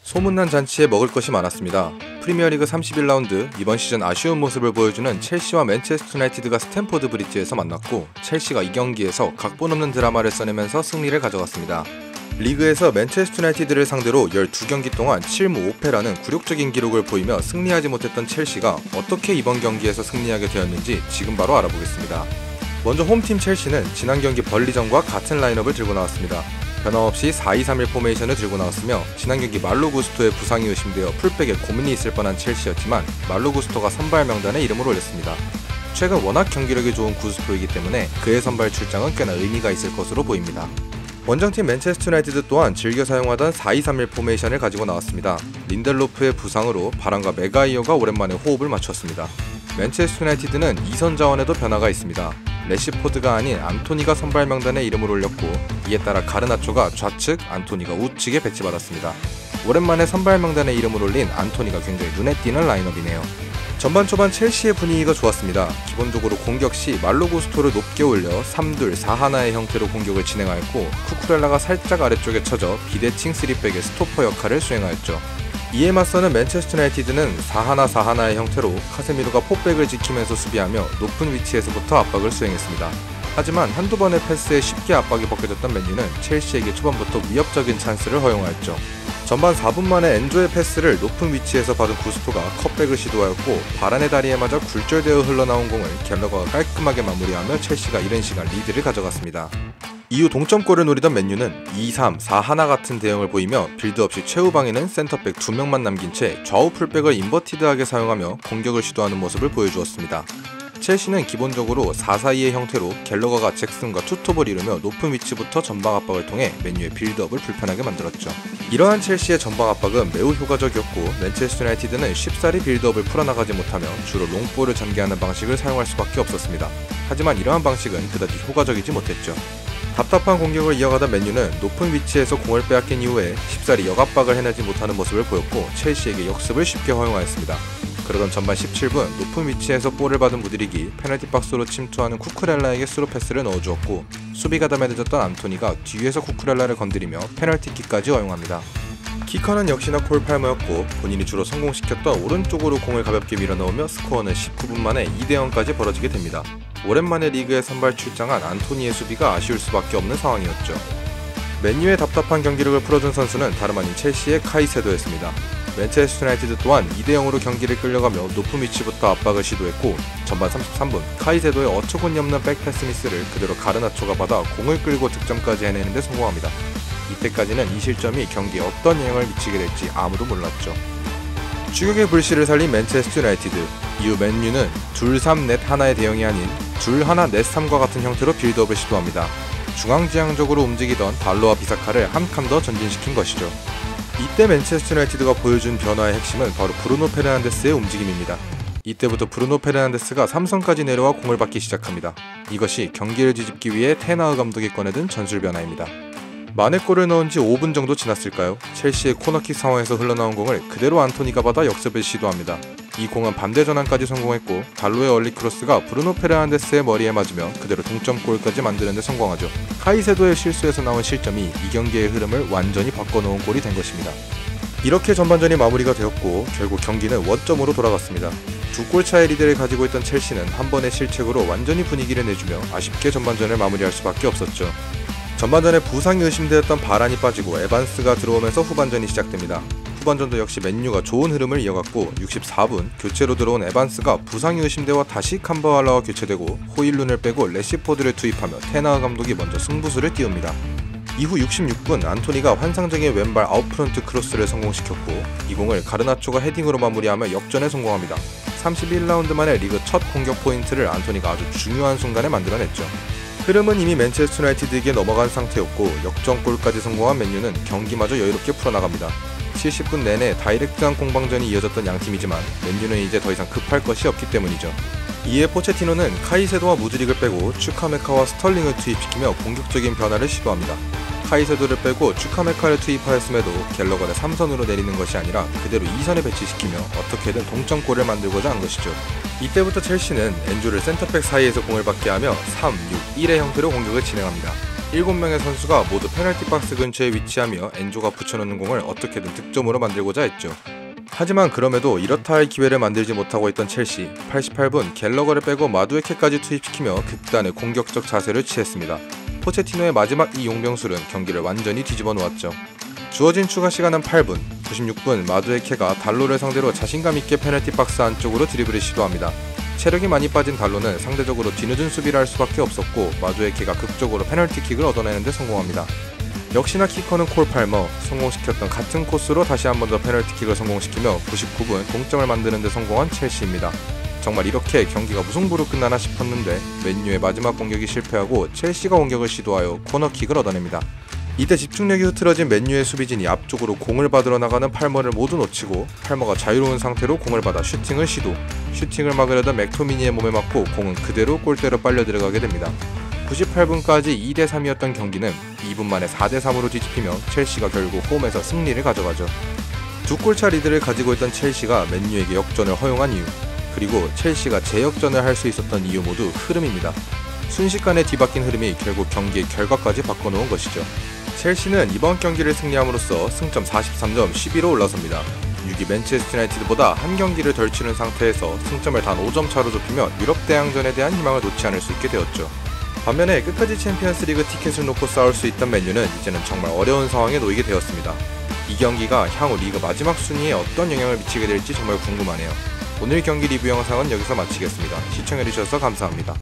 소문난 잔치에 먹을 것이 많았습니다. 프리미어리그 31라운드 이번 시즌 아쉬운 모습을 보여주는 첼시와 맨체스터 유나이티드가 스탠포드 브리지에서 만났고, 첼시가 이 경기에서 각본 없는 드라마를 써내면서 승리를 가져갔습니다. 리그에서 맨체스터 유나이티드를 상대로 12경기 동안 7무 5패라는 굴욕적인 기록을 보이며 승리하지 못했던 첼시가 어떻게 이번 경기에서 승리하게 되었는지 지금 바로 알아보겠습니다. 먼저 홈팀 첼시는 지난 경기 벌리전과 같은 라인업을 들고 나왔습니다. 변함없이 4-2-3-1 포메이션을 들고 나왔으며, 지난 경기 말로 구스토의 부상이 의심되어 풀백에 고민이 있을 뻔한 첼시였지만 말로 구스토가 선발 명단에 이름을 올렸습니다. 최근 워낙 경기력이 좋은 구스토이기 때문에 그의 선발 출장은 꽤나 의미가 있을 것으로 보입니다. 원정팀 맨체스터 유나이티드 또한 즐겨 사용하던 4-2-3-1 포메이션을 가지고 나왔습니다. 린델로프의 부상으로 바란과 메가이어가 오랜만에 호흡을 맞췄습니다. 맨체스터 유나이티드는 2선 자원에도 변화가 있습니다. 레시포드가 아닌 안토니가 선발 명단에 이름을 올렸고, 이에 따라 가르나초가 좌측, 안토니가 우측에 배치받았습니다. 오랜만에 선발 명단에 이름을 올린 안토니가 굉장히 눈에 띄는 라인업이네요. 전반 초반 첼시의 분위기가 좋았습니다. 기본적으로 공격 시 말로 구스토를 높게 올려 3-2-4-1의 형태로 공격을 진행하였고, 쿠쿠렐라가 살짝 아래쪽에 쳐져 비대칭 3백의 스토퍼 역할을 수행하였죠. 이에 맞서는 맨체스터 유나이티드는 4-1-4-1의 형태로 카세미로가 포백을 지키면서 수비하며 높은 위치에서부터 압박을 수행했습니다. 하지만 한두 번의 패스에 쉽게 압박이 벗겨졌던 맨유는 첼시에게 초반부터 위협적인 찬스를 허용하였죠. 전반 4분 만에 엔조의 패스를 높은 위치에서 받은 구스토가 컷백을 시도하였고, 바란의 다리에 맞아 굴절되어 흘러나온 공을 갤러거가 깔끔하게 마무리하며 첼시가 이른 시간 리드를 가져갔습니다. 이후 동점골을 노리던 맨유는 2-3-4-1 같은 대응을 보이며, 빌드 없이 최후방에는 센터백 2명만 남긴 채 좌우 풀백을 인버티드하게 사용하며 공격을 시도하는 모습을 보여주었습니다. 첼시는 기본적으로 4-4-2의 형태로 갤러거가 잭슨과 투톱을 이루며 높은 위치부터 전방 압박을 통해 맨유의 빌드업을 불편하게 만들었죠. 이러한 첼시의 전방 압박은 매우 효과적이었고, 맨체스터 유나이티드는 쉽사리 빌드업을 풀어나가지 못하며 주로 롱볼을 전개하는 방식을 사용할 수밖에 없었습니다. 하지만 이러한 방식은 그다지 효과적이지 못했죠. 답답한 공격을 이어가던 맨유는 높은 위치에서 공을 빼앗긴 이후에 쉽사리 역압박을 해내지 못하는 모습을 보였고, 첼시에게 역습을 쉽게 허용하였습니다. 그러던 전반 17분 높은 위치에서 볼을 받은 무드릭이 페널티 박스로 침투하는 쿠쿠렐라에게 스루 패스를 넣어주었고, 수비가 담해늦었던 안토니가 뒤에서 쿠쿠렐라를 건드리며 페널티킥까지 허용합니다. 키커는 역시나 콜 팔머였고, 본인이 주로 성공시켰던 오른쪽으로 공을 가볍게 밀어넣으며 스코어는 19분 만에 2-0까지 벌어지게 됩니다. 오랜만에 리그에 선발 출장한 안토니의 수비가 아쉬울 수밖에 없는 상황이었죠. 맨유의 답답한 경기력을 풀어준 선수는 다름 아닌 첼시의 카이세도였습니다. 맨체스터 유나이티드 또한 2-0으로 경기를 끌려가며 높은 위치부터 압박을 시도했고, 전반 33분 카이세도의 어처구니 없는 백패스 미스를 그대로 가르나초가 받아 공을 끌고 득점까지 해내는 데 성공합니다. 이때까지는 이 실점이 경기에 어떤 영향을 미치게 될지 아무도 몰랐죠. 추격의 불씨를 살린 맨체스터 유나이티드. 이후 맨유는 2-3-넷-1의 대형이 아닌 2-1-넷-3과 같은 형태로 빌드업을 시도합니다. 중앙지향적으로 움직이던 달로와 비사카를 한 칸 더 전진시킨 것이죠. 이때 맨체스터 유나이티드가 보여준 변화의 핵심은 바로 브루노 페르난데스의 움직임입니다. 이때부터 브루노 페르난데스가 3선까지 내려와 공을 받기 시작합니다. 이것이 경기를 뒤집기 위해 테나흐 감독이 꺼내든 전술 변화입니다. 만회골을 넣은 지 5분 정도 지났을까요? 첼시의 코너킥 상황에서 흘러나온 공을 그대로 안토니가 받아 역습을 시도합니다. 이 공은 반대 전환까지 성공했고, 달로의 얼리 크로스가 브루노 페르난데스의 머리에 맞으며 그대로 동점골까지 만드는 데 성공하죠. 카이세도의 실수에서 나온 실점이 이 경기의 흐름을 완전히 바꿔놓은 골이 된 것입니다. 이렇게 전반전이 마무리가 되었고, 결국 경기는 원점으로 돌아갔습니다. 두 골차의 리드를 가지고 있던 첼시는 한 번의 실책으로 완전히 분위기를 내주며 아쉽게 전반전을 마무리할 수밖에 없었죠. 전반전에 부상이 의심되었던 바란이 빠지고 에반스가 들어오면서 후반전이 시작됩니다. 후반전도 역시 맨유가 좋은 흐름을 이어갔고, 64분 교체로 들어온 에반스가 부상이 의심되어 다시 캄버왈라와 교체되고, 호일룬을 빼고 레시포드를 투입하며 테나흐 감독이 먼저 승부수를 띄웁니다. 이후 66분 안토니가 환상적인 왼발 아웃프론트 크로스를 성공시켰고, 이 공을 가르나초가 헤딩으로 마무리하며 역전에 성공합니다. 31라운드 만에 리그 첫 공격 포인트를 안토니가 아주 중요한 순간에 만들어냈죠. 흐름은 이미 맨체스터 유나이티드에게 넘어간 상태였고, 역전골까지 성공한 맨유는 경기마저 여유롭게 풀어나갑니다. 70분 내내 다이렉트한 공방전이 이어졌던 양팀이지만 맨유는 이제 더 이상 급할 것이 없기 때문이죠. 이에 포체티노는 카이세도와 무드릭을 빼고 추카메카와 스털링을 투입시키며 공격적인 변화를 시도합니다. 카이세도를 빼고 추카메카를 투입하였음에도 갤러거를 3선으로 내리는 것이 아니라 그대로 2선에 배치시키며 어떻게든 동점골을 만들고자 한 것이죠. 이때부터 첼시는 엔조를 센터백 사이에서 공을 받게 하며 3-6-1의 형태로 공격을 진행합니다. 7명의 선수가 모두 페널티 박스 근처에 위치하며 엔조가 붙여놓는 공을 어떻게든 득점으로 만들고자 했죠. 하지만 그럼에도 이렇다 할 기회를 만들지 못하고 있던 첼시, 88분 갤러거를 빼고 마두에케까지 투입시키며 극단의 공격적 자세를 취했습니다. 포체티노의 마지막 이 용병술은 경기를 완전히 뒤집어 놓았죠. 주어진 추가 시간은 8분, 96분 마두에케가 달로를 상대로 자신감 있게 페널티 박스 안쪽으로 드리블을 시도합니다. 체력이 많이 빠진 달로는 상대적으로 뒤늦은 수비를 할 수밖에 없었고 마두에케가 극적으로 페널티킥을 얻어내는 데 성공합니다. 역시나 키커는 콜 팔머, 성공시켰던 같은 코스로 다시 한 번 더 페널티킥을 성공시키며 99분 동점을 만드는 데 성공한 첼시입니다. 정말 이렇게 경기가 무승부로 끝나나 싶었는데 맨유의 마지막 공격이 실패하고 첼시가 공격을 시도하여 코너킥을 얻어냅니다. 이때 집중력이 흐트러진 맨유의 수비진이 앞쪽으로 공을 받으러 나가는 팔머를 모두 놓치고 팔머가 자유로운 상태로 공을 받아 슈팅을 시도. 슈팅을 막으려던 맥토미니의 몸에 맞고 공은 그대로 골대로 빨려 들어가게 됩니다. 98분까지 2대3이었던 경기는 2분 만에 4대3으로 뒤집히며 첼시가 결국 홈에서 승리를 가져가죠. 두 골차 리드를 가지고 있던 첼시가 맨유에게 역전을 허용한 이유, 그리고 첼시가 재역전을 할 수 있었던 이유 모두 흐름입니다. 순식간에 뒤바뀐 흐름이 결국 경기의 결과까지 바꿔놓은 것이죠. 첼시는 이번 경기를 승리함으로써 승점 43점 10위로 올라섭니다. 6위 맨체스터 유나이티드보다 한 경기를 덜 치른 상태에서 승점을 단 5점 차로 좁히며 유럽 대항전에 대한 희망을 놓지 않을 수 있게 되었죠. 반면에 끝까지 챔피언스리그 티켓을 놓고 싸울 수 있던 맨유는 이제는 정말 어려운 상황에 놓이게 되었습니다. 이 경기가 향후 리그 마지막 순위에 어떤 영향을 미치게 될지 정말 궁금하네요. 오늘 경기 리뷰 영상은 여기서 마치겠습니다. 시청해주셔서 감사합니다.